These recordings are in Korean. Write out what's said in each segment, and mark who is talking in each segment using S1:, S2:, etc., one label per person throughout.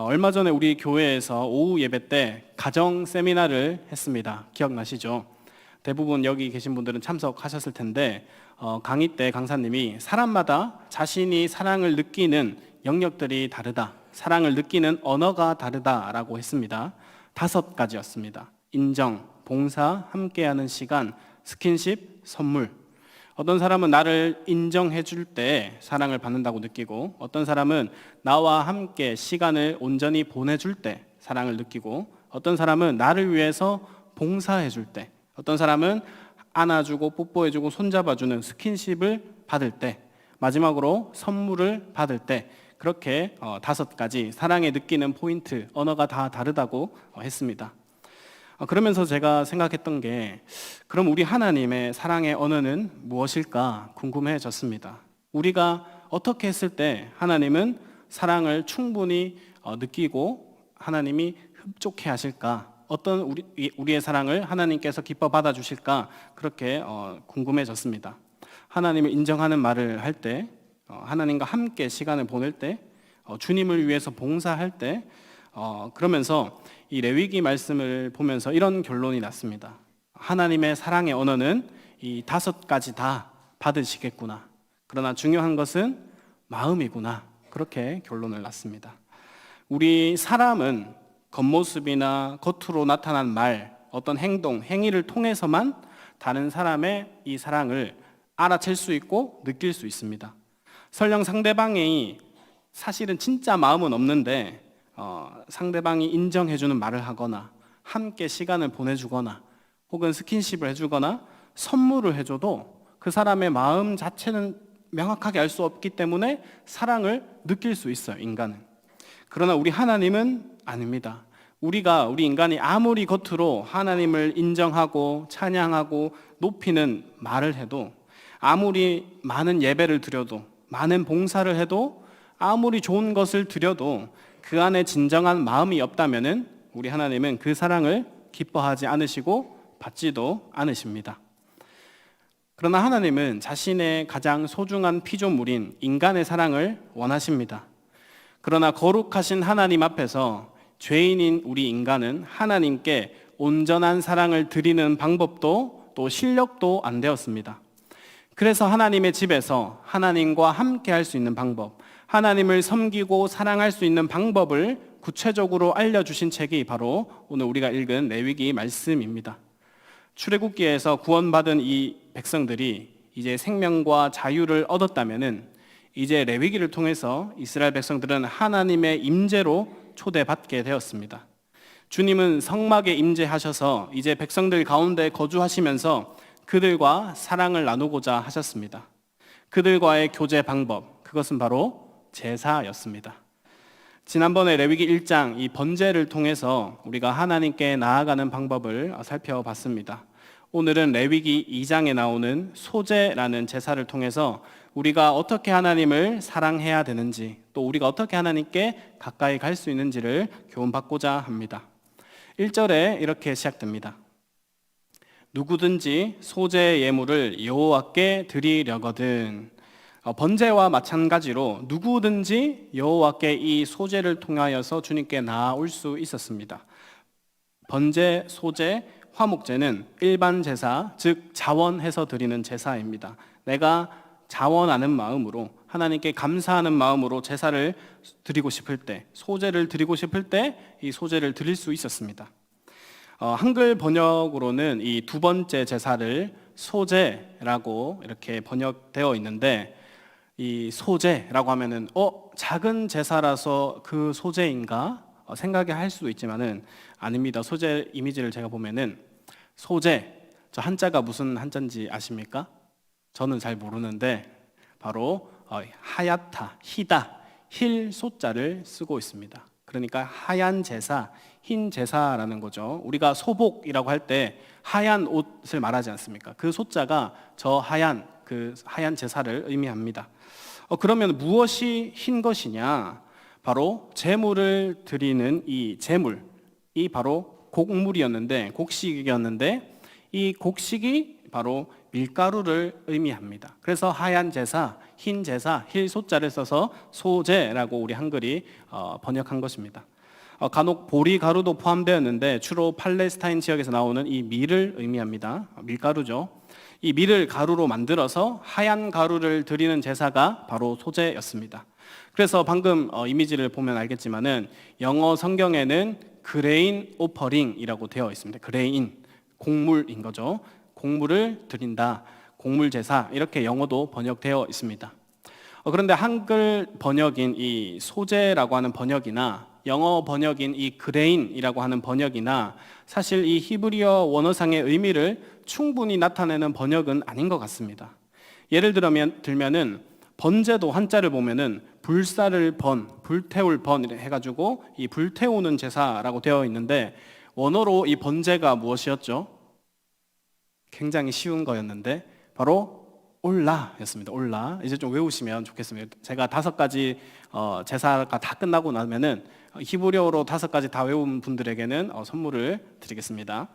S1: 얼마 전에 우리 교회에서 오후 예배 때 가정 세미나를 했습니다. 기억나시죠? 대부분 여기 계신 분들은 참석하셨을 텐데 강의 때 강사님이 사람마다 자신이 사랑을 느끼는 영역들이 다르다, 사랑을 느끼는 언어가 다르다라고 했습니다. 5가지였습니다. 인정, 봉사, 함께하는 시간, 스킨십, 선물. 어떤 사람은 나를 인정해 줄 때 사랑을 받는다고 느끼고, 어떤 사람은 나와 함께 시간을 온전히 보내줄 때 사랑을 느끼고, 어떤 사람은 나를 위해서 봉사해 줄 때, 어떤 사람은 안아주고 뽀뽀해주고 손잡아주는 스킨십을 받을 때, 마지막으로 선물을 받을 때, 그렇게 5가지 사랑에 느끼는 포인트, 언어가 다 다르다고 했습니다. 그러면서 제가 생각했던 게, 그럼 우리 하나님의 사랑의 언어는 무엇일까 궁금해졌습니다. 우리가 어떻게 했을 때 하나님은 사랑을 충분히 느끼고 하나님이 흡족해 하실까? 어떤 우리의 사랑을 하나님께서 기뻐 받아주실까? 그렇게 궁금해졌습니다. 하나님을 인정하는 말을 할 때, 하나님과 함께 시간을 보낼 때, 주님을 위해서 봉사할 때, 그러면서 이 레위기 말씀을 보면서 이런 결론이 났습니다. 하나님의 사랑의 언어는 이 5가지 다 받으시겠구나. 그러나 중요한 것은 마음이구나. 그렇게 결론을 났습니다. 우리 사람은 겉모습이나 겉으로 나타난 말, 어떤 행동, 행위를 통해서만 다른 사람의 이 사랑을 알아챌 수 있고 느낄 수 있습니다. 설령 상대방이 사실은 진짜 마음은 없는데 상대방이 인정해주는 말을 하거나 함께 시간을 보내주거나 혹은 스킨십을 해주거나 선물을 해줘도 그 사람의 마음 자체는 명확하게 알 수 없기 때문에 사랑을 느낄 수 있어요, 인간은. 그러나 우리 하나님은 아닙니다. 우리 인간이 아무리 겉으로 하나님을 인정하고 찬양하고 높이는 말을 해도, 아무리 많은 예배를 드려도, 많은 봉사를 해도, 아무리 좋은 것을 드려도 그 안에 진정한 마음이 없다면은 우리 하나님은 그 사랑을 기뻐하지 않으시고 받지도 않으십니다. 그러나 하나님은 자신의 가장 소중한 피조물인 인간의 사랑을 원하십니다. 그러나 거룩하신 하나님 앞에서 죄인인 우리 인간은 하나님께 온전한 사랑을 드리는 방법도 또 실력도 안 되었습니다. 그래서 하나님의 집에서 하나님과 함께 할 수 있는 방법, 하나님을 섬기고 사랑할 수 있는 방법을 구체적으로 알려주신 책이 바로 오늘 우리가 읽은 레위기 말씀입니다. 출애굽기에서 구원받은 이 백성들이 이제 생명과 자유를 얻었다면은 이제 레위기를 통해서 이스라엘 백성들은 하나님의 임재로 초대받게 되었습니다. 주님은 성막에 임재하셔서 이제 백성들 가운데 거주하시면서 그들과 사랑을 나누고자 하셨습니다. 그들과의 교제 방법, 그것은 바로 제사였습니다. 지난번에 레위기 1장 이 번제를 통해서 우리가 하나님께 나아가는 방법을 살펴봤습니다. 오늘은 레위기 2장에 나오는 소제라는 제사를 통해서 우리가 어떻게 하나님을 사랑해야 되는지, 또 우리가 어떻게 하나님께 가까이 갈 수 있는지를 교훈받고자 합니다. 1절에 이렇게 시작됩니다. 누구든지 소제 예물을 여호와께 드리려거든. 번제와 마찬가지로 누구든지 여호와께 이 소제를 통하여서 주님께 나아올 수 있었습니다. 번제, 소제, 화목제는 일반 제사, 즉 자원해서 드리는 제사입니다. 내가 자원하는 마음으로, 하나님께 감사하는 마음으로 제사를 드리고 싶을 때, 소제를 드리고 싶을 때 이 소제를 드릴 수 있었습니다. 한글 번역으로는 이 2번째 제사를 소제라고 이렇게 번역되어 있는데, 이 소제라고 하면은 작은 제사라서 그 소제인가 생각이 할 수도 있지만은 아닙니다. 소제 이미지를 제가 보면은 소제, 저 한자가 무슨 한자인지 아십니까? 저는 잘 모르는데 바로 하얗다, 희다, 힐 소자를 쓰고 있습니다. 그러니까 하얀 제사, 흰 제사라는 거죠. 우리가 소복이라고 할 때 하얀 옷을 말하지 않습니까? 그 소자가 저 하얀, 그 하얀 제사를 의미합니다. 그러면 무엇이 흰 것이냐? 바로 제물을 드리는 이 제물, 이 바로 곡식이었는데 이 곡식이 바로 밀가루를 의미합니다. 그래서 하얀 제사, 흰 제사, 힐소자를 써서 소제라고 우리 한글이 번역한 것입니다. 간혹 보리가루도 포함되었는데 주로 팔레스타인 지역에서 나오는 이 밀을 의미합니다. 밀가루죠. 이 밀을 가루로 만들어서 하얀 가루를 드리는 제사가 바로 소제였습니다. 그래서 방금 이미지를 보면 알겠지만은 영어 성경에는 그레인 오퍼링이라고 되어 있습니다. 그레인, 곡물인 거죠. 곡물을 드린다, 곡물 제사, 이렇게 영어도 번역되어 있습니다. 그런데 한글 번역인 이 소제라고 하는 번역이나 영어 번역인 이 그레인이라고 하는 번역이나 사실 이 히브리어 원어상의 의미를 충분히 나타내는 번역은 아닌 것 같습니다. 예를 들면은 번제도 한자를 보면은 불사를 번, 불태울 번 해가지고 이 불태우는 제사라고 되어 있는데 원어로 이 번제가 무엇이었죠? 굉장히 쉬운 거였는데 바로 올라였습니다. 올라. 이제 좀 외우시면 좋겠습니다. 제가 5가지 제사가 다 끝나고 나면은 히브리어로 5가지 다 외운 분들에게는 선물을 드리겠습니다.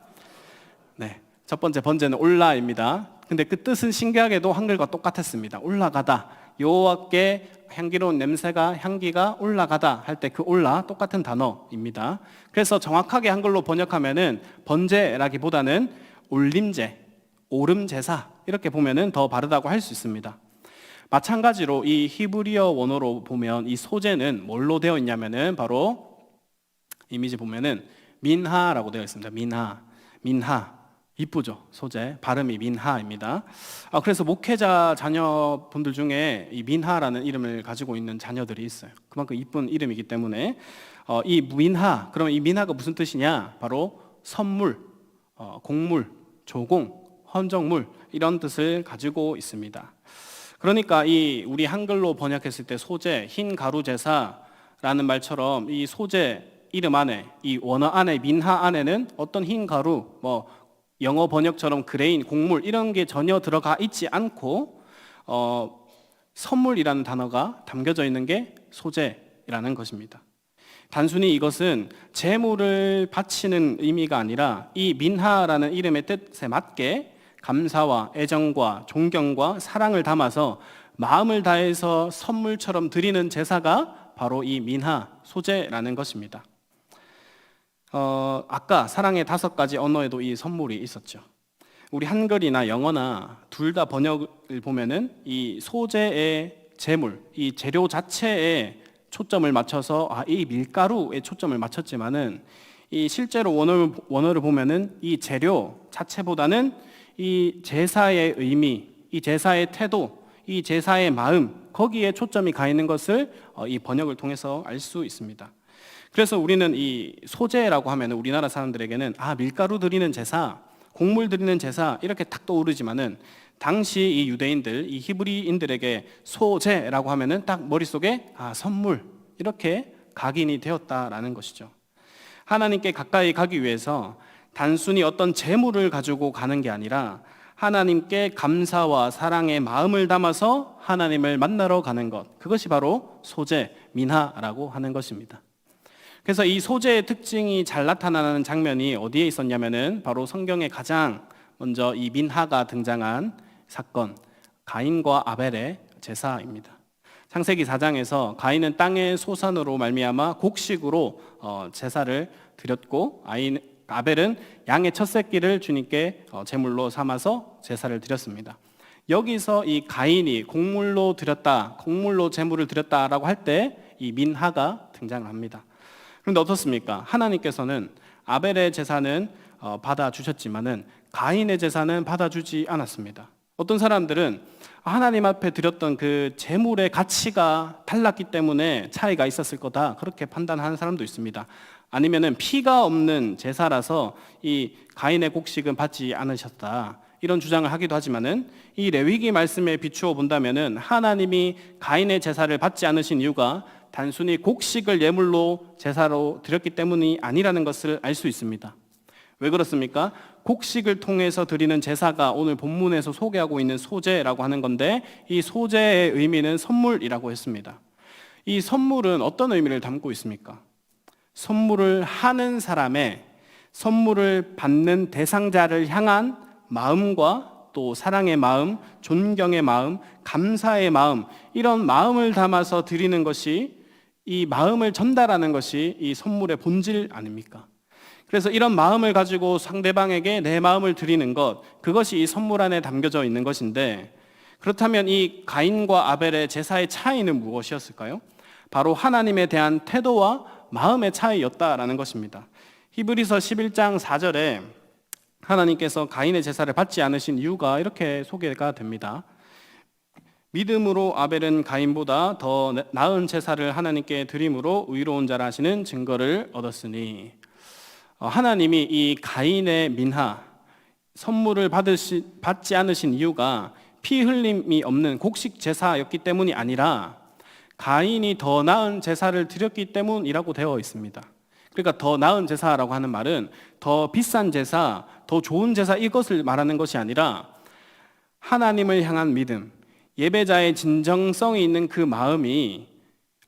S1: 네, 첫 번째 번제는 올라입니다. 근데 그 뜻은 신기하게도 한글과 똑같았습니다. 올라가다. 여호와께 향기로운 냄새가 향기가 올라가다 할 때 그 올라 똑같은 단어입니다. 그래서 정확하게 한글로 번역하면은 번제라기보다는 올림제, 오름제사 이렇게 보면은 더 바르다고 할 수 있습니다. 마찬가지로 이 히브리어 원어로 보면 이 소제는 뭘로 되어 있냐면은 바로 이미지 보면은 민하라고 되어 있습니다. 민하 이쁘죠? 소제 발음이 민하입니다. 그래서 목회자 자녀분들 중에 이 민하라는 이름을 가지고 있는 자녀들이 있어요. 그만큼 이쁜 이름이기 때문에 이 민하, 그러면 이 민하가 무슨 뜻이냐? 바로 선물, 곡물, 조공, 헌정물 이런 뜻을 가지고 있습니다. 그러니까 이 우리 한글로 번역했을 때 소제, 흰 가루 제사라는 말처럼 이 소제 이름 안에 이 원어 안에 민하 안에는 어떤 흰 가루, 영어 번역처럼 그레인, 곡물 이런 게 전혀 들어가 있지 않고 선물이라는 단어가 담겨져 있는 게 소제라는 것입니다. 단순히 이것은 제물을 바치는 의미가 아니라 이 민하라는 이름의 뜻에 맞게 감사와 애정과 존경과 사랑을 담아서 마음을 다해서 선물처럼 드리는 제사가 바로 이 민하, 소제라는 것입니다. 아까 사랑의 5가지 언어에도 이 선물이 있었죠. 우리 한글이나 영어나 둘 다 번역을 보면은 이 소제의 제물, 이 재료 자체에 초점을 맞춰서 이 밀가루에 초점을 맞췄지만은 이 실제로 원어를 보면은 이 재료 자체보다는 이 제사의 의미, 이 제사의 태도, 이 제사의 마음 거기에 초점이 가 있는 것을 이 번역을 통해서 알 수 있습니다. 그래서 우리는 이 소제라고 하면 우리나라 사람들에게는 밀가루 드리는 제사, 곡물 드리는 제사 이렇게 딱 떠오르지만은 당시 이 유대인들, 이 히브리인들에게 소제라고 하면은 딱 머릿속에 선물 이렇게 각인이 되었다라는 것이죠. 하나님께 가까이 가기 위해서 단순히 어떤 재물을 가지고 가는 게 아니라 하나님께 감사와 사랑의 마음을 담아서 하나님을 만나러 가는 것, 그것이 바로 소제, 민하라고 하는 것입니다. 그래서 이 소제의 특징이 잘 나타나는 장면이 어디에 있었냐면은 바로 성경에 가장 먼저 이 민하가 등장한 사건, 가인과 아벨의 제사입니다. 창세기 4장에서 가인은 땅의 소산으로 말미암아 곡식으로 제사를 드렸고 아벨은 양의 첫 새끼를 주님께 제물로 삼아서 제사를 드렸습니다. 여기서 이 가인이 곡물로 드렸다, 곡물로 제물을 드렸다라고 할 때 이 민하가 등장을 합니다. 그런데 어떻습니까? 하나님께서는 아벨의 제사는 받아주셨지만은 가인의 제사는 받아주지 않았습니다. 어떤 사람들은 하나님 앞에 드렸던 그 제물의 가치가 달랐기 때문에 차이가 있었을 거다 그렇게 판단하는 사람도 있습니다. 아니면은 피가 없는 제사라서 이 가인의 곡식은 받지 않으셨다 이런 주장을 하기도 하지만은 이 레위기 말씀에 비추어 본다면은 하나님이 가인의 제사를 받지 않으신 이유가 단순히 곡식을 예물로 제사로 드렸기 때문이 아니라는 것을 알 수 있습니다. 왜 그렇습니까? 곡식을 통해서 드리는 제사가 오늘 본문에서 소개하고 있는 소제라고 하는 건데 이 소제의 의미는 선물이라고 했습니다. 이 선물은 어떤 의미를 담고 있습니까? 선물을 하는 사람의 선물을 받는 대상자를 향한 마음과 또 사랑의 마음, 존경의 마음, 감사의 마음, 이런 마음을 담아서 드리는 것이, 이 마음을 전달하는 것이 이 선물의 본질 아닙니까? 그래서 이런 마음을 가지고 상대방에게 내 마음을 드리는 것, 그것이 이 선물 안에 담겨져 있는 것인데, 그렇다면 이 가인과 아벨의 제사의 차이는 무엇이었을까요? 바로 하나님에 대한 태도와 마음의 차이였다라는 것입니다. 히브리서 11장 4절에 하나님께서 가인의 제사를 받지 않으신 이유가 이렇게 소개가 됩니다. 믿음으로 아벨은 가인보다 더 나은 제사를 하나님께 드림으로 의로운 자라 하시는 증거를 얻었으니, 하나님이 이 가인의 민하, 선물을 받지 않으신 이유가 피 흘림이 없는 곡식 제사였기 때문이 아니라 가인이 더 나은 제사를 드렸기 때문이라고 되어 있습니다. 그러니까 더 나은 제사라고 하는 말은 더 비싼 제사, 더 좋은 제사, 이것을 말하는 것이 아니라 하나님을 향한 믿음, 예배자의 진정성이 있는 그 마음이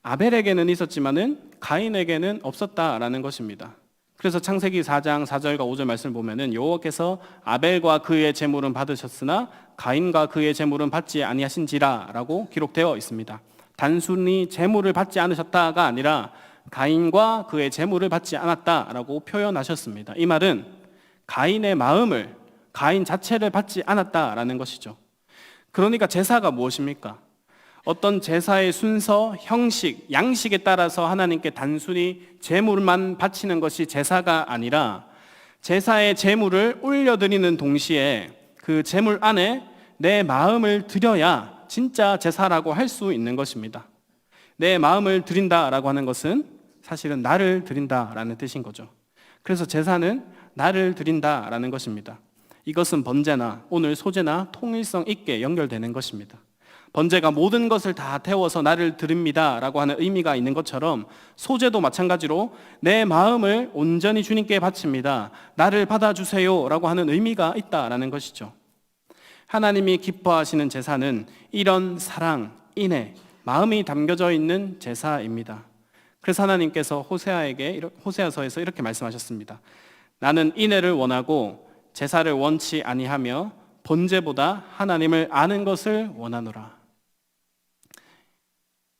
S1: 아벨에게는 있었지만은 가인에게는 없었다라는 것입니다. 그래서 창세기 4장 4절과 5절 말씀을 보면은 여호와께서 아벨과 그의 제물은 받으셨으나 가인과 그의 제물은 받지 아니하신지라라고 기록되어 있습니다. 단순히 제물을 받지 않으셨다가 아니라 가인과 그의 제물을 받지 않았다라고 표현하셨습니다. 이 말은 가인의 마음을, 가인 자체를 받지 않았다라는 것이죠. 그러니까 제사가 무엇입니까? 어떤 제사의 순서, 형식, 양식에 따라서 하나님께 단순히 제물만 바치는 것이 제사가 아니라 제사의 제물을 올려드리는 동시에 그 제물 안에 내 마음을 드려야 진짜 제사라고 할 수 있는 것입니다. 내 마음을 드린다라고 하는 것은 사실은 나를 드린다라는 뜻인 거죠. 그래서 제사는 나를 드린다라는 것입니다. 이것은 번제나 오늘 소제나 통일성 있게 연결되는 것입니다. 번제가 모든 것을 다 태워서 나를 드립니다 라고 하는 의미가 있는 것처럼 소제도 마찬가지로 내 마음을 온전히 주님께 바칩니다, 나를 받아주세요 라고 하는 의미가 있다라는 것이죠. 하나님이 기뻐하시는 제사는 이런 사랑, 인애, 마음이 담겨져 있는 제사입니다. 그래서 하나님께서 호세아서에서 이렇게 말씀하셨습니다. 나는 인애를 원하고 제사를 원치 아니하며 번제보다 하나님을 아는 것을 원하노라.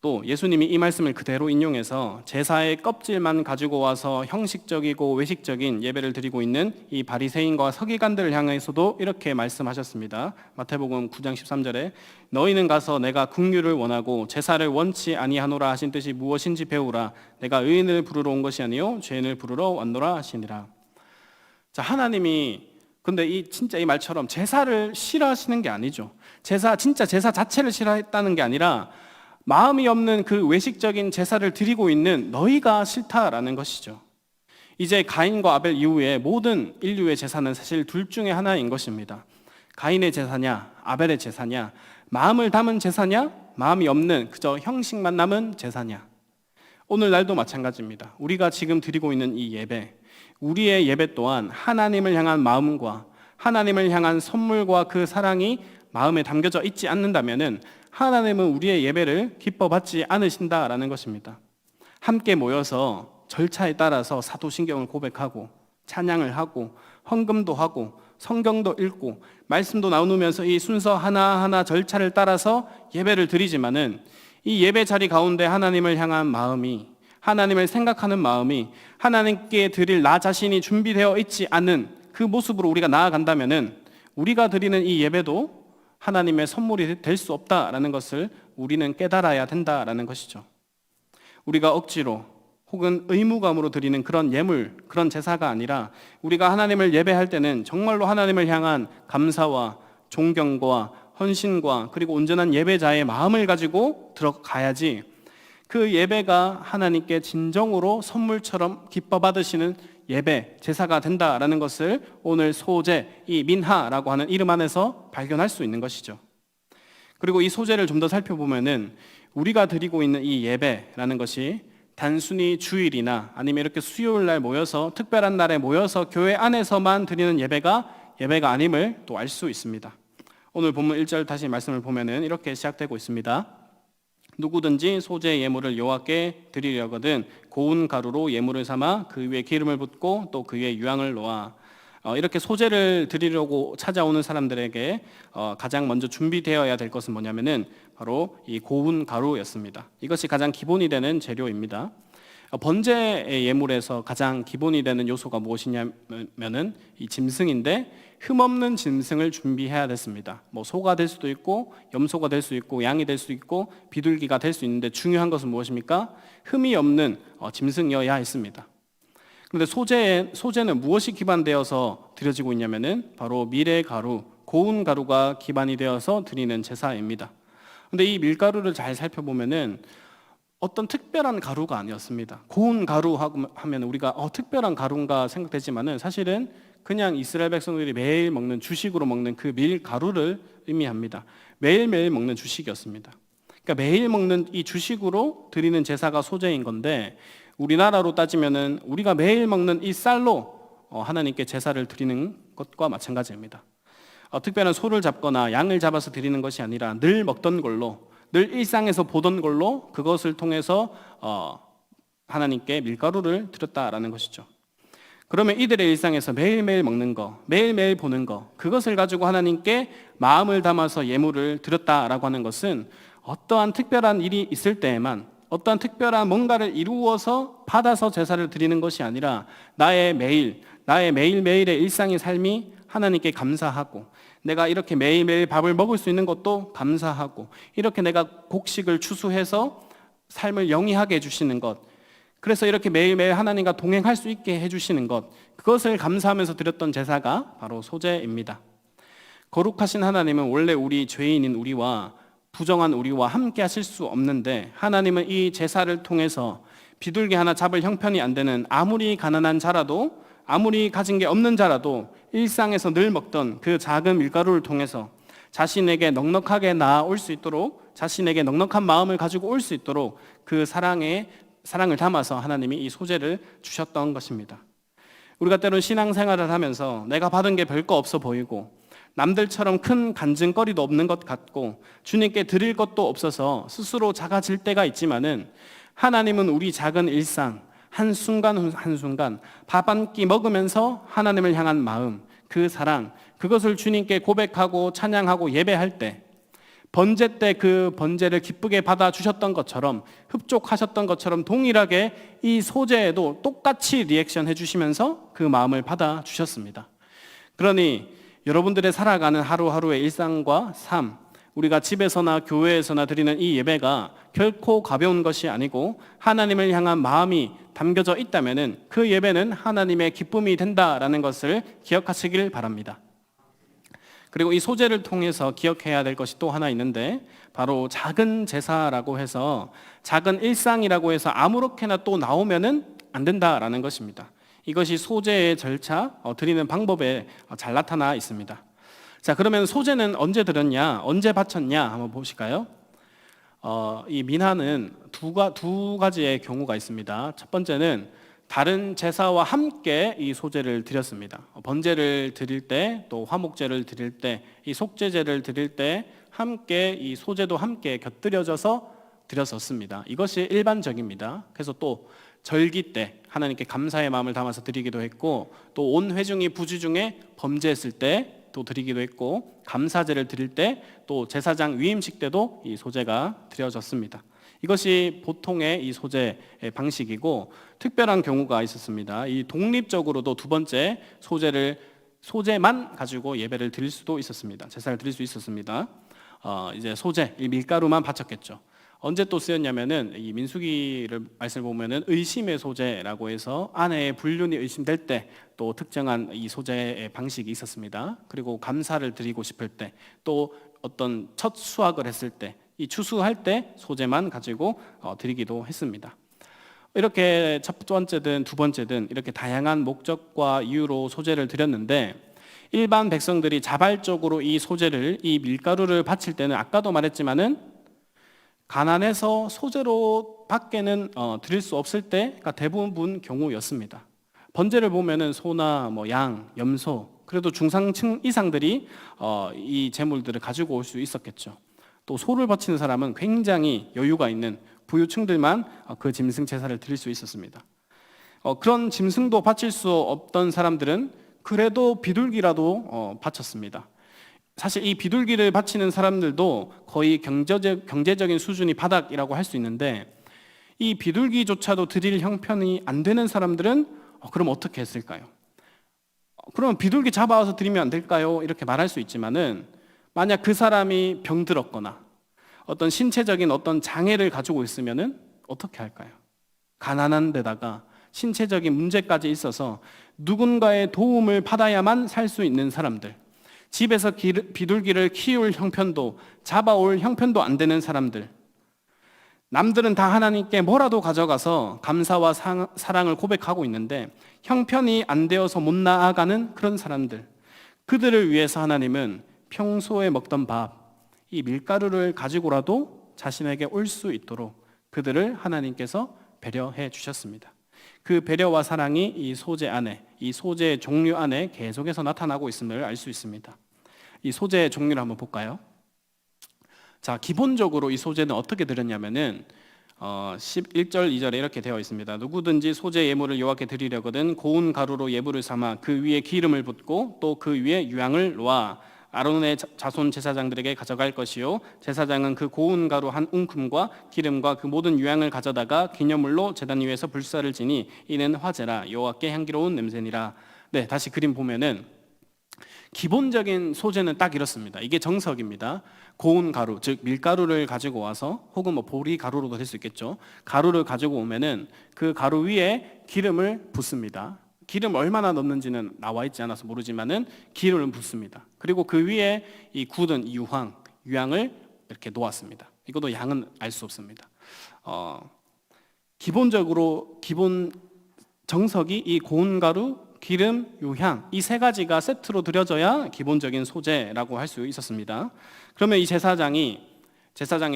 S1: 또 예수님이 이 말씀을 그대로 인용해서 제사의 껍질만 가지고 와서 형식적이고 외식적인 예배를 드리고 있는 이 바리새인과 서기관들을 향해서도 이렇게 말씀하셨습니다. 마태복음 9장 13절에 너희는 가서 내가 긍휼을 원하고 제사를 원치 아니하노라 하신 뜻이 무엇인지 배우라. 내가 의인을 부르러 온 것이 아니요 죄인을 부르러 왔노라 하시니라. 자, 하나님이 근데 진짜 이 말처럼 제사를 싫어하시는 게 아니죠. 진짜 제사 자체를 싫어했다는 게 아니라 마음이 없는 그 외식적인 제사를 드리고 있는 너희가 싫다라는 것이죠. 이제 가인과 아벨 이후에 모든 인류의 제사는 사실 둘 중에 하나인 것입니다. 가인의 제사냐, 아벨의 제사냐, 마음을 담은 제사냐, 마음이 없는 그저 형식만 남은 제사냐. 오늘날도 마찬가지입니다. 우리가 지금 드리고 있는 이 예배, 우리의 예배 또한 하나님을 향한 마음과 하나님을 향한 선물과 그 사랑이 마음에 담겨져 있지 않는다면은 하나님은 우리의 예배를 기뻐받지 않으신다라는 것입니다. 함께 모여서 절차에 따라서 사도신경을 고백하고 찬양을 하고 헌금도 하고 성경도 읽고 말씀도 나누면서 이 순서 하나하나 절차를 따라서 예배를 드리지만은 이 예배 자리 가운데 하나님을 향한 마음이, 하나님을 생각하는 마음이, 하나님께 드릴 나 자신이 준비되어 있지 않은 그 모습으로 우리가 나아간다면은 우리가 드리는 이 예배도 하나님의 선물이 될 수 없다라는 것을 우리는 깨달아야 된다라는 것이죠. 우리가 억지로 혹은 의무감으로 드리는 그런 예물, 그런 제사가 아니라 우리가 하나님을 예배할 때는 정말로 하나님을 향한 감사와 존경과 헌신과 그리고 온전한 예배자의 마음을 가지고 들어가야지 그 예배가 하나님께 진정으로 선물처럼 기뻐 받으시는 예배, 제사가 된다라는 것을 오늘 소제, 이 민하라고 하는 이름 안에서 발견할 수 있는 것이죠. 그리고 이 소제를 좀 더 살펴보면은 우리가 드리고 있는 이 예배라는 것이 단순히 주일이나 아니면 이렇게 수요일 날 모여서 특별한 날에 모여서 교회 안에서만 드리는 예배가 아님을 또 알 수 있습니다. 오늘 본문 1절 다시 말씀을 보면은 이렇게 시작되고 있습니다. 누구든지 소제 예물을 여호와께 드리려거든 고운 가루로 예물을 삼아 그 위에 기름을 붓고 또 그 위에 유향을 놓아. 이렇게 소재를 드리려고 찾아오는 사람들에게 가장 먼저 준비되어야 될 것은 뭐냐면은 바로 이 고운 가루였습니다. 이것이 가장 기본이 되는 재료입니다. 번제의 예물에서 가장 기본이 되는 요소가 무엇이냐면은 이 짐승인데 흠없는 짐승을 준비해야 됐습니다. 뭐 소가 될 수도 있고 염소가 될 수 있고 양이 될 수 있고 비둘기가 될 수 있는데 중요한 것은 무엇입니까? 흠이 없는 짐승이어야 했습니다. 그런데 소재는 무엇이 기반되어서 드려지고 있냐면은 바로 밀의 가루, 고운 가루가 기반이 되어서 드리는 제사입니다. 그런데 이 밀가루를 잘 살펴보면은 어떤 특별한 가루가 아니었습니다. 고운 가루 하면 우리가 특별한 가루인가 생각되지만은 사실은 그냥 이스라엘 백성들이 매일 먹는 주식으로 먹는 그 밀가루를 의미합니다. 매일매일 먹는 주식이었습니다. 그러니까 매일 먹는 이 주식으로 드리는 제사가 소제인 건데 우리나라로 따지면은 우리가 매일 먹는 이 쌀로 하나님께 제사를 드리는 것과 마찬가지입니다. 특별한 소를 잡거나 양을 잡아서 드리는 것이 아니라 늘 먹던 걸로, 늘 일상에서 보던 걸로 그것을 통해서 하나님께 밀가루를 드렸다라는 것이죠. 그러면 이들의 일상에서 매일매일 먹는 거, 매일매일 보는 거, 그것을 가지고 하나님께 마음을 담아서 예물을 드렸다라고 하는 것은 어떠한 특별한 일이 있을 때에만, 어떠한 특별한 뭔가를 이루어서 받아서 제사를 드리는 것이 아니라 나의 매일매일의 일상의 삶이 하나님께 감사하고, 내가 이렇게 매일매일 밥을 먹을 수 있는 것도 감사하고, 이렇게 내가 곡식을 추수해서 삶을 영위하게 해주시는 것, 그래서 이렇게 매일매일 하나님과 동행할 수 있게 해주시는 것, 그것을 감사하면서 드렸던 제사가 바로 소제입니다. 거룩하신 하나님은 원래 우리 죄인인 우리와 부정한 우리와 함께 하실 수 없는데, 하나님은 이 제사를 통해서 비둘기 하나 잡을 형편이 안 되는 아무리 가난한 자라도, 아무리 가진 게 없는 자라도 일상에서 늘 먹던 그 작은 밀가루를 통해서 자신에게 넉넉하게 나아올 수 있도록, 자신에게 넉넉한 마음을 가지고 올 수 있도록 그 사랑을 담아서 하나님이 이 소제를 주셨던 것입니다. 우리가 때로는 신앙생활을 하면서 내가 받은 게 별거 없어 보이고 남들처럼 큰 간증거리도 없는 것 같고 주님께 드릴 것도 없어서 스스로 작아질 때가 있지만은, 하나님은 우리 작은 일상 한순간 한순간 밥 한 끼 먹으면서 하나님을 향한 마음, 그 사랑, 그것을 주님께 고백하고 찬양하고 예배할 때, 번제 때 그 번제를 기쁘게 받아주셨던 것처럼, 흡족하셨던 것처럼 동일하게 이 소제에도 똑같이 리액션 해주시면서 그 마음을 받아주셨습니다. 그러니 여러분들의 살아가는 하루하루의 일상과 삶, 우리가 집에서나 교회에서나 드리는 이 예배가 결코 가벼운 것이 아니고 하나님을 향한 마음이 담겨져 있다면은 그 예배는 하나님의 기쁨이 된다라는 것을 기억하시길 바랍니다. 그리고 이 소제를 통해서 기억해야 될 것이 또 하나 있는데, 바로 작은 제사라고 해서, 작은 일상이라고 해서 아무렇게나 또 나오면은 안 된다라는 것입니다. 이것이 소제의 절차, 드리는 방법에 잘 나타나 있습니다. 자, 그러면 소제는 언제 드렸냐, 언제 바쳤냐 한번 보실까요? 이 민하는 두 가지의 경우가 있습니다. 첫 번째는 다른 제사와 함께 이 소제를 드렸습니다. 번제를 드릴 때, 또 화목제를 드릴 때, 이 속죄제를 드릴 때 함께 이 소제도 함께 곁들여져서 드렸었습니다. 이것이 일반적입니다. 그래서 또 절기 때 하나님께 감사의 마음을 담아서 드리기도 했고, 또 온 회중이 부지중에 범죄했을 때 또 드리기도 했고, 감사제를 드릴 때, 또 제사장 위임식 때도 이 소제가 드려졌습니다. 이것이 보통의 이 소제의 방식이고, 특별한 경우가 있었습니다. 이 독립적으로도 두 번째 소제만 가지고 예배를 드릴 수도 있었습니다. 제사를 드릴 수 있었습니다. 이제 소제, 이 밀가루만 바쳤겠죠. 언제 또 쓰였냐면은 이 민수기를 말씀을 보면은 의심의 소제라고 해서 아내의 불륜이 의심될 때 또 특정한 이 소제의 방식이 있었습니다. 그리고 감사를 드리고 싶을 때, 또 어떤 첫 수확을 했을 때, 이 추수할 때 소제만 가지고 드리기도 했습니다. 이렇게 첫 번째든 두 번째든 이렇게 다양한 목적과 이유로 소제를 드렸는데, 일반 백성들이 자발적으로 이 소제를, 이 밀가루를 바칠 때는 아까도 말했지만은 가난해서 소제로 밖에는 드릴 수 없을 때가 대부분 경우였습니다. 번제를 보면은 소나 양, 염소, 그래도 중상층 이상들이 이 제물들을 가지고 올 수 있었겠죠. 또 소를 바치는 사람은 굉장히 여유가 있는 부유층들만 그 짐승 제사를 드릴 수 있었습니다. 그런 짐승도 바칠 수 없던 사람들은 그래도 비둘기라도 바쳤습니다. 사실 이 비둘기를 바치는 사람들도 거의 경제적인 수준이 바닥이라고 할 수 있는데, 이 비둘기조차도 드릴 형편이 안 되는 사람들은 그럼 어떻게 했을까요? 그럼 비둘기 잡아와서 드리면 안 될까요? 이렇게 말할 수 있지만은, 만약 그 사람이 병들었거나 어떤 신체적인 어떤 장애를 가지고 있으면은 어떻게 할까요? 가난한 데다가 신체적인 문제까지 있어서 누군가의 도움을 받아야만 살 수 있는 사람들, 집에서 비둘기를 키울 형편도 잡아올 형편도 안 되는 사람들, 남들은 다 하나님께 뭐라도 가져가서 감사와 사랑을 고백하고 있는데 형편이 안 되어서 못 나아가는 그런 사람들, 그들을 위해서 하나님은 평소에 먹던 밥, 이 밀가루를 가지고라도 자신에게 올 수 있도록 그들을 하나님께서 배려해 주셨습니다. 그 배려와 사랑이 이 소재 안에, 이 소재의 종류 안에 계속해서 나타나고 있음을 알 수 있습니다. 이 소재의 종류를 한번 볼까요? 자, 기본적으로 이 소재는 어떻게 드렸냐면은 11절 2절에 이렇게 되어 있습니다. 누구든지 소재 예물을 여호와께 드리려거든 고운 가루로 예물을 삼아 그 위에 기름을 붓고 또 그 위에 유향을 놓아 아론의 자손 제사장들에게 가져갈 것이요, 제사장은 그 고운 가루 한 웅큼과 기름과 그 모든 유향을 가져다가 기념물로 제단 위에서 불사를 지니 이는 화제라 여호와께 향기로운 냄새니라. 네, 다시 그림 보면은 기본적인 소재는 딱 이렇습니다. 이게 정석입니다. 고운 가루, 즉 밀가루를 가지고 와서, 혹은 뭐 보리 가루로도 될 수 있겠죠. 가루를 가지고 오면은 그 가루 위에 기름을 붓습니다. 기름 얼마나 넣는지는 나와 있지 않아서 모르지만은 기름을 붓습니다. 그리고 그 위에 이 굳은 유향을 이렇게 놓았습니다. 이것도 양은 알 수 없습니다. 기본적으로 기본 정석이 이 고운 가루, 기름, 유향, 이 세 가지가 세트로 드려져야 기본적인 소재라고 할 수 있었습니다. 그러면 이 제사장이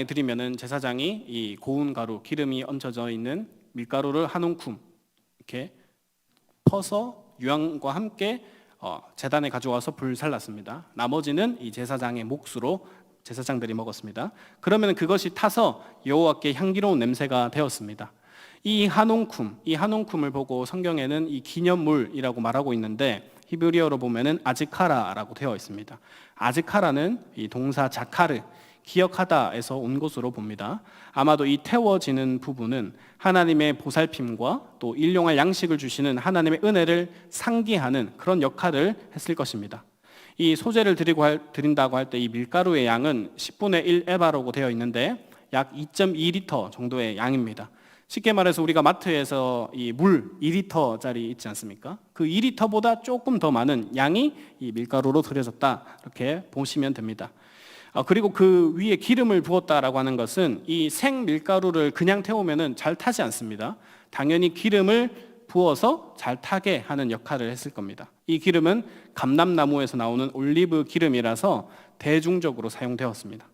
S1: 드리면은 제사장이 이 고운 가루, 기름이 얹혀져 있는 밀가루를 한 움큼 이렇게 퍼서 유향과 함께 제단에 가져와서 불살랐습니다. 나머지는 이 제사장의 몫으로 제사장들이 먹었습니다. 그러면 그것이 타서 여호와께 향기로운 냄새가 되었습니다. 이 한 웅큼을 보고 성경에는 이 기념물이라고 말하고 있는데, 히브리어로 보면은 아즈카라라고 되어 있습니다. 아즈카라는 이 동사 자카르, 기억하다에서 온 것으로 봅니다. 아마도 이 태워지는 부분은 하나님의 보살핌과 또 일용할 양식을 주시는 하나님의 은혜를 상기하는 그런 역할을 했을 것입니다. 이 소재를 드린다고 할 때 이 밀가루의 양은 10분의 1 에바라고 되어 있는데 약 2.2리터 정도의 양입니다. 쉽게 말해서 우리가 마트에서 이 물 2리터짜리 있지 않습니까? 그 2리터보다 조금 더 많은 양이 이 밀가루로 들여졌다, 이렇게 보시면 됩니다. 그리고 그 위에 기름을 부었다라고 하는 것은 이 생 밀가루를 그냥 태우면은 잘 타지 않습니다. 당연히 기름을 부어서 잘 타게 하는 역할을 했을 겁니다. 이 기름은 감람나무에서 나오는 올리브 기름이라서 대중적으로 사용되었습니다.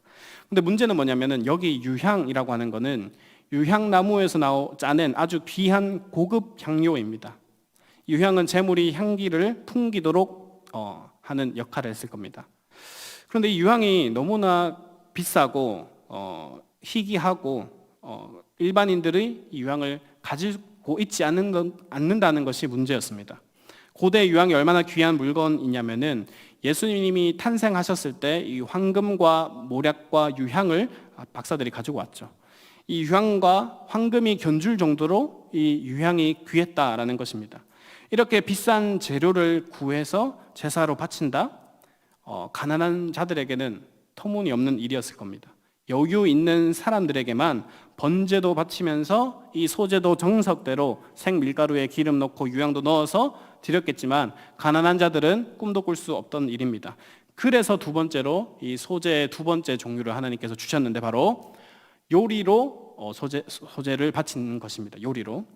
S1: 근데 문제는 뭐냐면은 여기 유향이라고 하는 거는 유향나무에서 짜낸 아주 귀한 고급 향료입니다. 유향은 제물이 향기를 풍기도록 하는 역할을 했을 겁니다. 그런데 이 유향이 너무나 비싸고 희귀하고 일반인들이 이 유향을 가지고 있지 않는다는 것이 문제였습니다. 고대 유향이 얼마나 귀한 물건이냐면은 예수님이 탄생하셨을 때 이 황금과 모략과 유향을 박사들이 가지고 왔죠. 이 유향과 황금이 견줄 정도로 이 유향이 귀했다라는 것입니다. 이렇게 비싼 재료를 구해서 제사로 바친다? 가난한 자들에게는 터무니없는 일이었을 겁니다. 여유 있는 사람들에게만 번제도 바치면서 이 소재도 정석대로 생밀가루에 기름 넣고 유향도 넣어서 드렸겠지만 가난한 자들은 꿈도 꿀 수 없던 일입니다. 그래서 두 번째로 이 소재의 두 번째 종류를 하나님께서 주셨는데 바로 요리로 소재를 바치는 것입니다. 요리로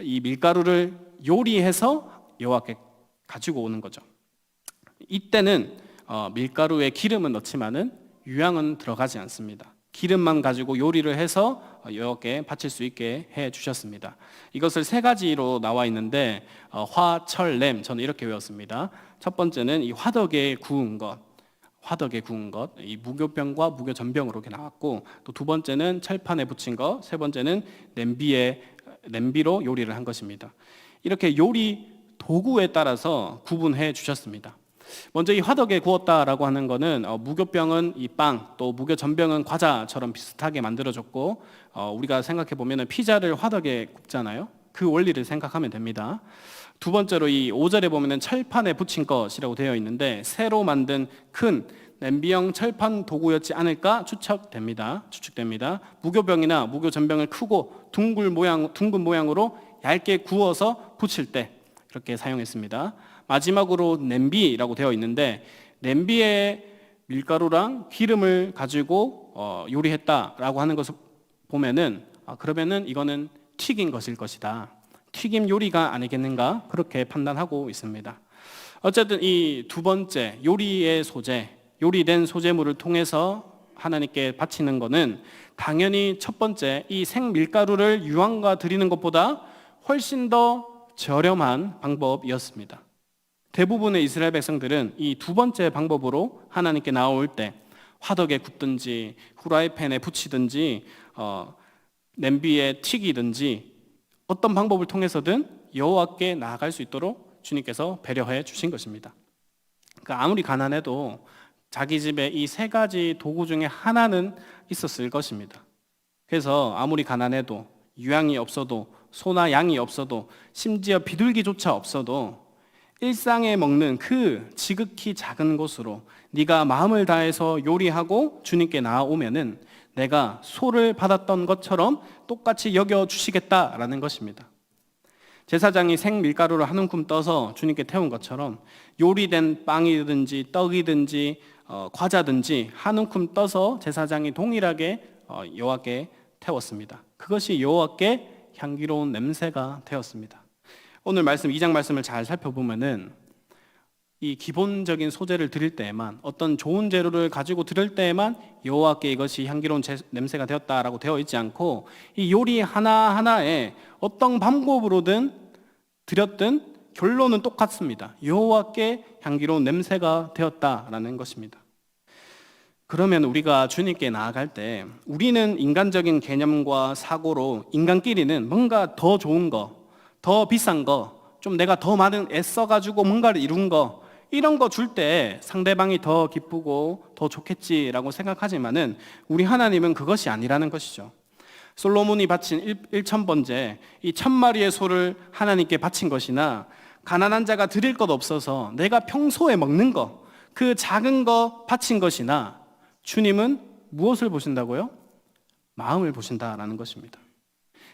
S1: 이 밀가루를 요리해서 여호와께 가지고 오는 거죠. 이때는 밀가루에 기름은 넣지만은 유향은 들어가지 않습니다. 기름만 가지고 요리를 해서 여호와께 바칠 수 있게 해 주셨습니다. 이것을 세 가지로 나와 있는데 화, 철, 램, 저는 이렇게 외웠습니다. 첫 번째는 이 화덕에 구운 것, 이 무교병과 무교전병으로 이렇게 나왔고, 또 두 번째는 철판에 붙인 것, 세 번째는 냄비로 요리를 한 것입니다. 이렇게 요리 도구에 따라서 구분해 주셨습니다. 먼저 이 화덕에 구웠다라고 하는 거는 무교병은 이 빵, 또 무교전병은 과자처럼 비슷하게 만들어졌고, 우리가 생각해 보면 피자를 화덕에 굽잖아요. 그 원리를 생각하면 됩니다. 두 번째로 이 5절에 보면 철판에 붙인 것이라고 되어 있는데 새로 만든 큰 냄비형 철판 도구였지 않을까 추측됩니다. 무교병이나 무교전병을 크고 둥근 모양으로 얇게 구워서 부칠 때 그렇게 사용했습니다. 마지막으로 냄비라고 되어 있는데 냄비에 밀가루랑 기름을 가지고 요리했다라고 하는 것을 보면은 그러면은 이거는 튀긴 것일 것이다. 튀김 요리가 아니겠는가 그렇게 판단하고 있습니다. 어쨌든 이 두 번째 요리의 소재, 요리된 소재물을 통해서 하나님께 바치는 것은 당연히 첫 번째 이 생밀가루를 유황과 드리는 것보다 훨씬 더 저렴한 방법이었습니다. 대부분의 이스라엘 백성들은 이 두 번째 방법으로 하나님께 나올 때 화덕에 굽든지 후라이팬에 부치든지 냄비에 튀기든지 어떤 방법을 통해서든 여호와께 나아갈 수 있도록 주님께서 배려해 주신 것입니다. 그러니까 아무리 가난해도 자기 집에 이 세 가지 도구 중에 하나는 있었을 것입니다. 그래서 아무리 가난해도 유향이 없어도 소나 양이 없어도 심지어 비둘기조차 없어도 일상에 먹는 그 지극히 작은 것으로 네가 마음을 다해서 요리하고 주님께 나아오면은 내가 소를 받았던 것처럼 똑같이 여겨주시겠다라는 것입니다. 제사장이 생밀가루를 한 움큼 떠서 주님께 태운 것처럼 요리된 빵이든지 떡이든지 과자든지 한 움큼 떠서 제사장이 동일하게 여호와께 태웠습니다. 그것이 여호와께 향기로운 냄새가 되었습니다. 오늘 말씀 2장 말씀을 잘 살펴보면은 이 기본적인 소재를 드릴 때에만 어떤 좋은 재료를 가지고 드릴 때에만 여호와께 이것이 향기로운 냄새가 되었다라고 되어 있지 않고 이 요리 하나하나에 어떤 방법으로든 드렸든 결론은 똑같습니다. 여호와께 향기로운 냄새가 되었다라는 것입니다. 그러면 우리가 주님께 나아갈 때 우리는 인간적인 개념과 사고로 인간끼리는 뭔가 더 좋은 거, 더 비싼 거, 좀 내가 더 많은 애써가지고 뭔가를 이룬 거 이런 거 줄 때 상대방이 더 기쁘고 더 좋겠지라고 생각하지만은 우리 하나님은 그것이 아니라는 것이죠. 솔로몬이 바친 1,000번째 이 1,000마리의 소를 하나님께 바친 것이나 가난한 자가 드릴 것 없어서 내가 평소에 먹는 거 그 작은 거 바친 것이나 주님은 무엇을 보신다고요? 마음을 보신다라는 것입니다.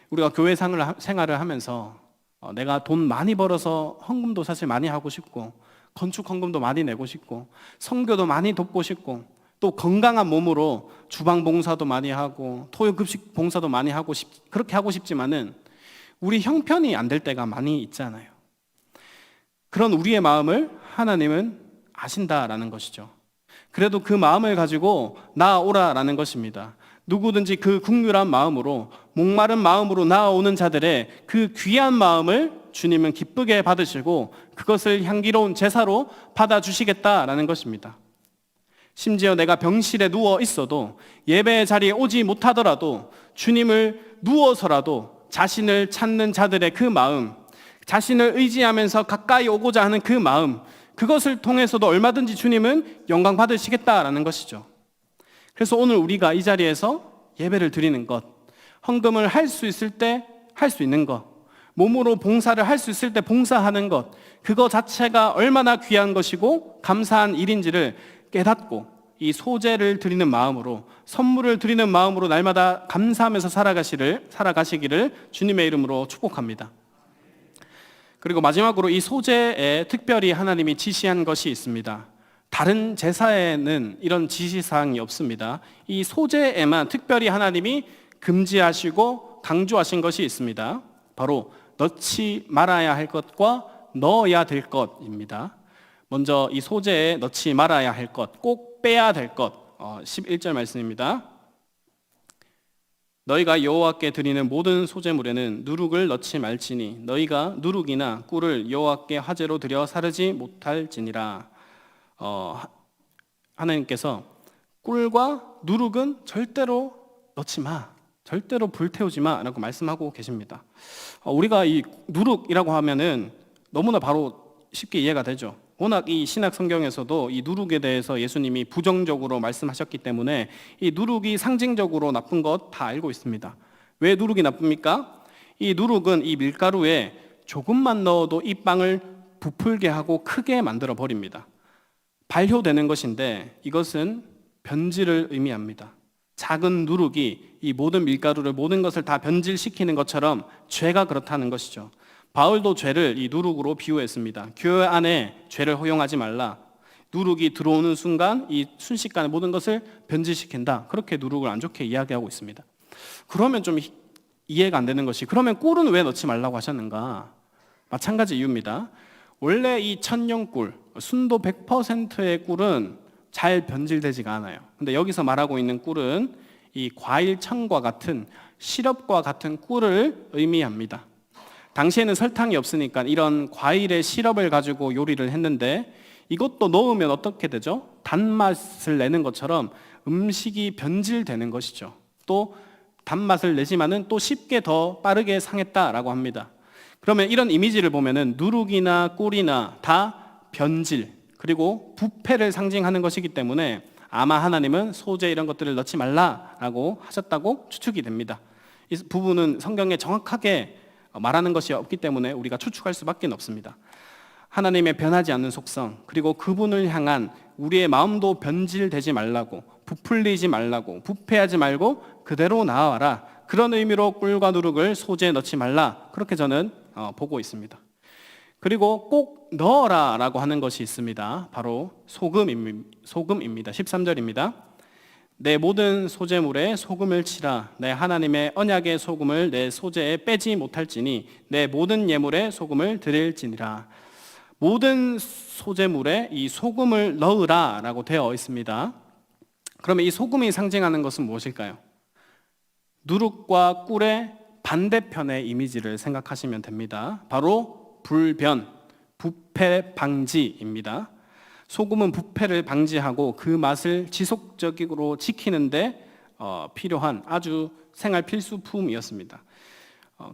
S1: 우리가 교회 생활을 하면서 내가 돈 많이 벌어서 헌금도 사실 많이 하고 싶고 건축 헌금도 많이 내고 싶고 선교도 많이 돕고 싶고 또 건강한 몸으로 주방 봉사도 많이 하고 토요급식 봉사도 많이 하고 그렇게 하고 싶지만은 우리 형편이 안 될 때가 많이 있잖아요. 그런 우리의 마음을 하나님은 아신다라는 것이죠. 그래도 그 마음을 가지고 나아오라라는 것입니다. 누구든지 그 국률한 마음으로 목마른 마음으로 나아오는 자들의 그 귀한 마음을 주님은 기쁘게 받으시고 그것을 향기로운 제사로 받아주시겠다라는 것입니다. 심지어 내가 병실에 누워 있어도 예배의 자리에 오지 못하더라도 주님을 누워서라도 자신을 찾는 자들의 그 마음, 자신을 의지하면서 가까이 오고자 하는 그 마음, 그것을 통해서도 얼마든지 주님은 영광 받으시겠다라는 것이죠. 그래서 오늘 우리가 이 자리에서 예배를 드리는 것, 헌금을 할 수 있을 때 할 수 있는 것, 몸으로 봉사를 할 수 있을 때 봉사하는 것, 그거 자체가 얼마나 귀한 것이고 감사한 일인지를 깨닫고 이 소재를 드리는 마음으로, 선물을 드리는 마음으로 날마다 감사하면서 살아가시기를 주님의 이름으로 축복합니다. 그리고 마지막으로 이 소재에 특별히 하나님이 지시한 것이 있습니다. 다른 제사에는 이런 지시사항이 없습니다. 이 소재에만 특별히 하나님이 금지하시고 강조하신 것이 있습니다. 바로 넣지 말아야 할 것과 넣어야 될 것입니다. 먼저 이 소재에 넣지 말아야 할 것, 꼭 빼야 될 것, 11절 말씀입니다. 너희가 여호와께 드리는 모든 소재물에는 누룩을 넣지 말지니 너희가 누룩이나 꿀을 여호와께 화제로 드려 사르지 못할지니라. 하나님께서 꿀과 누룩은 절대로 넣지 마, 절대로 불태우지 마 라고 말씀하고 계십니다. 우리가 이 누룩이라고 하면은 너무나 바로 쉽게 이해가 되죠. 워낙 이 신약 성경에서도 이 누룩에 대해서 예수님이 부정적으로 말씀하셨기 때문에 이 누룩이 상징적으로 나쁜 것 다 알고 있습니다. 왜 누룩이 나쁩니까? 이 누룩은 이 밀가루에 조금만 넣어도 이 빵을 부풀게 하고 크게 만들어 버립니다. 발효되는 것인데 이것은 변질을 의미합니다. 작은 누룩이 이 모든 밀가루를, 모든 것을 다 변질시키는 것처럼 죄가 그렇다는 것이죠. 바울도 죄를 이 누룩으로 비유했습니다. 교회 안에 죄를 허용하지 말라. 누룩이 들어오는 순간 이 순식간에 모든 것을 변질시킨다. 그렇게 누룩을 안 좋게 이야기하고 있습니다. 그러면 좀 이해가 안 되는 것이, 그러면 꿀은 왜 넣지 말라고 하셨는가? 마찬가지 이유입니다. 원래 이 천년꿀, 순도 100%의 꿀은 잘 변질되지가 않아요. 근데 여기서 말하고 있는 꿀은 이 과일청과 같은, 시럽과 같은 꿀을 의미합니다. 당시에는 설탕이 없으니까 이런 과일의 시럽을 가지고 요리를 했는데, 이것도 넣으면 어떻게 되죠? 단맛을 내는 것처럼 음식이 변질되는 것이죠. 또 단맛을 내지만은 또 쉽게 더 빠르게 상했다라고 합니다. 그러면 이런 이미지를 보면은 누룩이나 꿀이나 다 변질, 그리고 부패를 상징하는 것이기 때문에 아마 하나님은 소재 이런 것들을 넣지 말라라고 하셨다고 추측이 됩니다. 이 부분은 성경에 정확하게 말하는 것이 없기 때문에 우리가 추측할 수밖에 없습니다. 하나님의 변하지 않는 속성, 그리고 그분을 향한 우리의 마음도 변질되지 말라고, 부풀리지 말라고, 부패하지 말고 그대로 나아와라, 그런 의미로 꿀과 누룩을 소재에 넣지 말라, 그렇게 저는 보고 있습니다. 그리고 꼭 넣어라 라고 하는 것이 있습니다. 바로 소금입니다. 13절입니다. 내 모든 소재물에 소금을 치라. 내 하나님의 언약의 소금을 내 소재에 빼지 못할지니 내 모든 예물에 소금을 드릴지니라. 모든 소재물에 이 소금을 넣으라 라고 되어 있습니다. 그러면 이 소금이 상징하는 것은 무엇일까요? 누룩과 꿀의 반대편의 이미지를 생각하시면 됩니다. 바로 불변, 부패 방지입니다. 소금은 부패를 방지하고 그 맛을 지속적으로 지키는데 필요한 아주 생활 필수품이었습니다.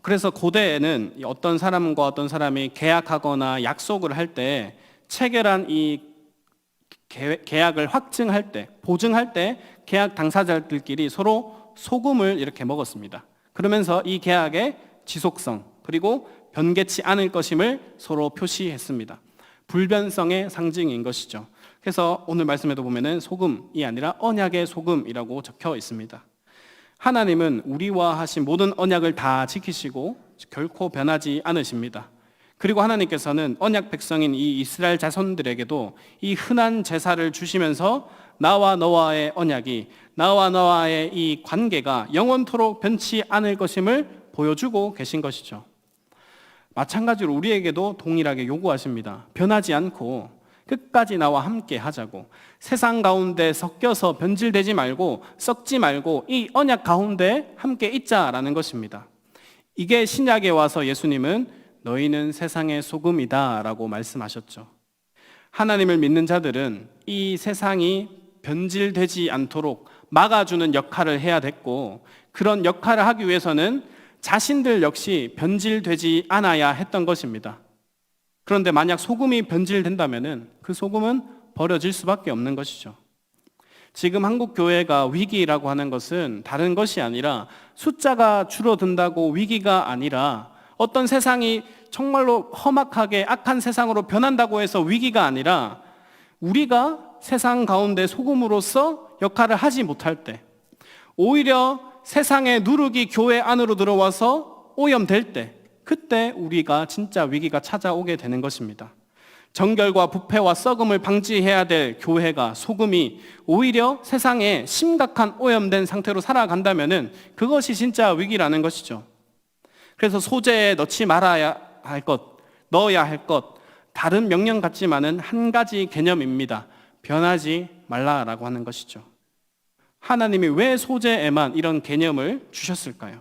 S1: 그래서 고대에는 어떤 사람과 어떤 사람이 계약하거나 약속을 할 때 체결한 이 계약을 확증할 때, 보증할 때 계약 당사자들끼리 서로 소금을 이렇게 먹었습니다. 그러면서 이 계약의 지속성, 그리고 변개치 않을 것임을 서로 표시했습니다. 불변성의 상징인 것이죠. 그래서 오늘 말씀에도 보면은 소금이 아니라 언약의 소금이라고 적혀 있습니다. 하나님은 우리와 하신 모든 언약을 다 지키시고 결코 변하지 않으십니다. 그리고 하나님께서는 언약 백성인 이 이스라엘 자손들에게도 이 흔한 제사를 주시면서 나와 너와의 언약이, 나와 너와의 이 관계가 영원토록 변치 않을 것임을 보여주고 계신 것이죠. 마찬가지로 우리에게도 동일하게 요구하십니다. 변하지 않고 끝까지 나와 함께 하자고, 세상 가운데 섞여서 변질되지 말고 썩지 말고 이 언약 가운데 함께 있자라는 것입니다. 이게 신약에 와서 예수님은 너희는 세상의 소금이다 라고 말씀하셨죠. 하나님을 믿는 자들은 이 세상이 변질되지 않도록 막아주는 역할을 해야 됐고, 그런 역할을 하기 위해서는 자신들 역시 변질되지 않아야 했던 것입니다. 그런데 만약 소금이 변질된다면 그 소금은 버려질 수밖에 없는 것이죠. 지금 한국 교회가 위기라고 하는 것은 다른 것이 아니라 숫자가 줄어든다고 위기가 아니라, 어떤 세상이 정말로 험악하게 악한 세상으로 변한다고 해서 위기가 아니라, 우리가 세상 가운데 소금으로서 역할을 하지 못할 때, 오히려 세상의 누룩이 교회 안으로 들어와서 오염될 때, 그때 우리가 진짜 위기가 찾아오게 되는 것입니다. 정결과 부패와 썩음을 방지해야 될 교회가, 소금이 오히려 세상에 심각한 오염된 상태로 살아간다면 그것이 진짜 위기라는 것이죠. 그래서 소재에 넣지 말아야 할 것, 넣어야 할 것, 다른 명령 같지만은 한 가지 개념입니다. 변하지 말라라고 하는 것이죠. 하나님이 왜 소재에만 이런 개념을 주셨을까요?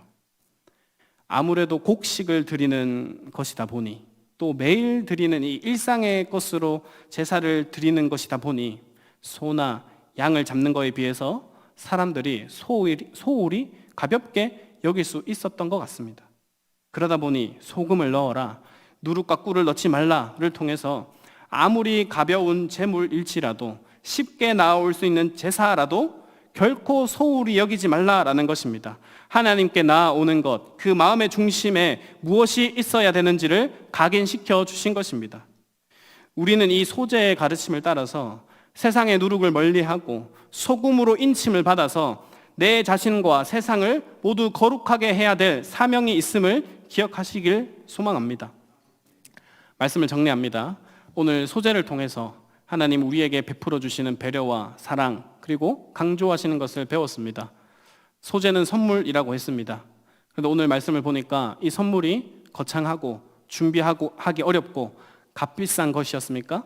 S1: 아무래도 곡식을 드리는 것이다 보니, 또 매일 드리는 이 일상의 것으로 제사를 드리는 것이다 보니, 소나 양을 잡는 것에 비해서 사람들이 소홀히 가볍게 여길 수 있었던 것 같습니다. 그러다 보니 소금을 넣어라, 누룩과 꿀을 넣지 말라를 통해서 아무리 가벼운 재물일지라도 쉽게 나올 수 있는 제사라도 결코 소홀히 여기지 말라라는 것입니다. 하나님께 나아오는 것, 그 마음의 중심에 무엇이 있어야 되는지를 각인시켜 주신 것입니다. 우리는 이 소재의 가르침을 따라서 세상의 누룩을 멀리하고 소금으로 인침을 받아서 내 자신과 세상을 모두 거룩하게 해야 될 사명이 있음을 기억하시길 소망합니다. 말씀을 정리합니다. 오늘 소재를 통해서 하나님 우리에게 베풀어 주시는 배려와 사랑, 그리고 강조하시는 것을 배웠습니다. 소재는 선물이라고 했습니다. 그런데 오늘 말씀을 보니까 이 선물이 거창하고 준비하기 어렵고 값비싼 것이었습니까?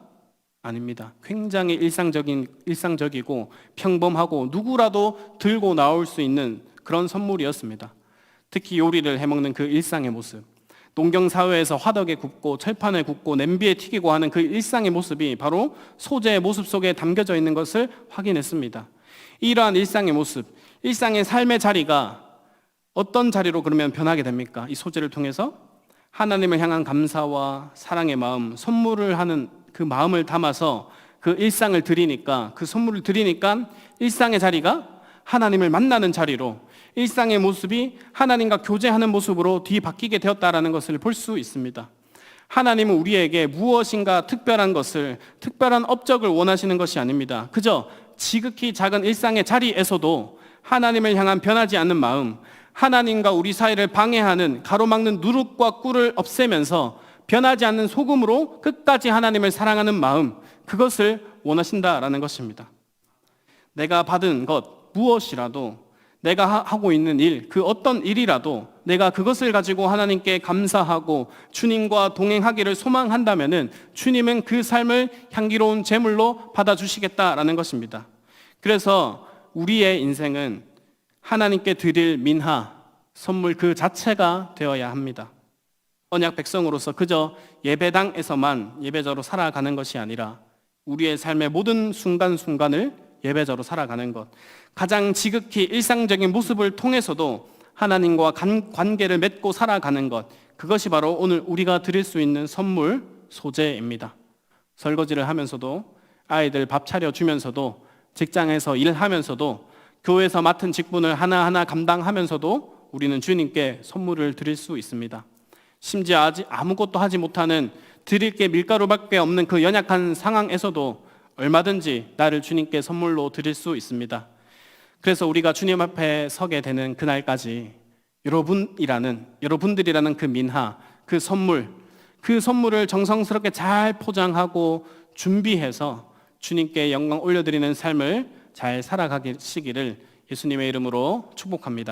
S1: 아닙니다. 굉장히 일상적이고 평범하고 누구라도 들고 나올 수 있는 그런 선물이었습니다. 특히 요리를 해먹는 그 일상의 모습, 농경사회에서 화덕에 굽고 철판에 굽고 냄비에 튀기고 하는 그 일상의 모습이 바로 소재의 모습 속에 담겨져 있는 것을 확인했습니다. 이러한 일상의 모습, 일상의 삶의 자리가 어떤 자리로 그러면 변하게 됩니까? 이 소재를 통해서 하나님을 향한 감사와 사랑의 마음, 선물을 하는 그 마음을 담아서 그 일상을 드리니까, 그 선물을 드리니까 일상의 자리가 하나님을 만나는 자리로, 일상의 모습이 하나님과 교제하는 모습으로 뒤바뀌게 되었다라는 것을 볼 수 있습니다. 하나님은 우리에게 무엇인가 특별한 것을, 특별한 업적을 원하시는 것이 아닙니다. 그저 지극히 작은 일상의 자리에서도 하나님을 향한 변하지 않는 마음, 하나님과 우리 사이를 방해하는, 가로막는 누룩과 꿀을 없애면서 변하지 않는 소금으로 끝까지 하나님을 사랑하는 마음, 그것을 원하신다라는 것입니다. 내가 받은 것 무엇이라도, 내가 하고 있는 일, 그 어떤 일이라도 내가 그것을 가지고 하나님께 감사하고 주님과 동행하기를 소망한다면은 주님은 그 삶을 향기로운 제물로 받아주시겠다라는 것입니다. 그래서 우리의 인생은 하나님께 드릴 민하, 선물 그 자체가 되어야 합니다. 언약 백성으로서 그저 예배당에서만 예배자로 살아가는 것이 아니라 우리의 삶의 모든 순간순간을 예배자로 살아가는 것, 가장 지극히 일상적인 모습을 통해서도 하나님과 관계를 맺고 살아가는 것, 그것이 바로 오늘 우리가 드릴 수 있는 선물, 소재입니다. 설거지를 하면서도, 아이들 밥 차려주면서도, 직장에서 일하면서도, 교회에서 맡은 직분을 하나하나 감당하면서도 우리는 주님께 선물을 드릴 수 있습니다. 심지어 아직 아무것도 하지 못하는, 드릴 게 밀가루밖에 없는 그 연약한 상황에서도 얼마든지 나를 주님께 선물로 드릴 수 있습니다. 그래서 우리가 주님 앞에 서게 되는 그날까지 여러분들이라는 그 민하, 그 선물을 정성스럽게 잘 포장하고 준비해서 주님께 영광 올려드리는 삶을 잘 살아가시기를 예수님의 이름으로 축복합니다.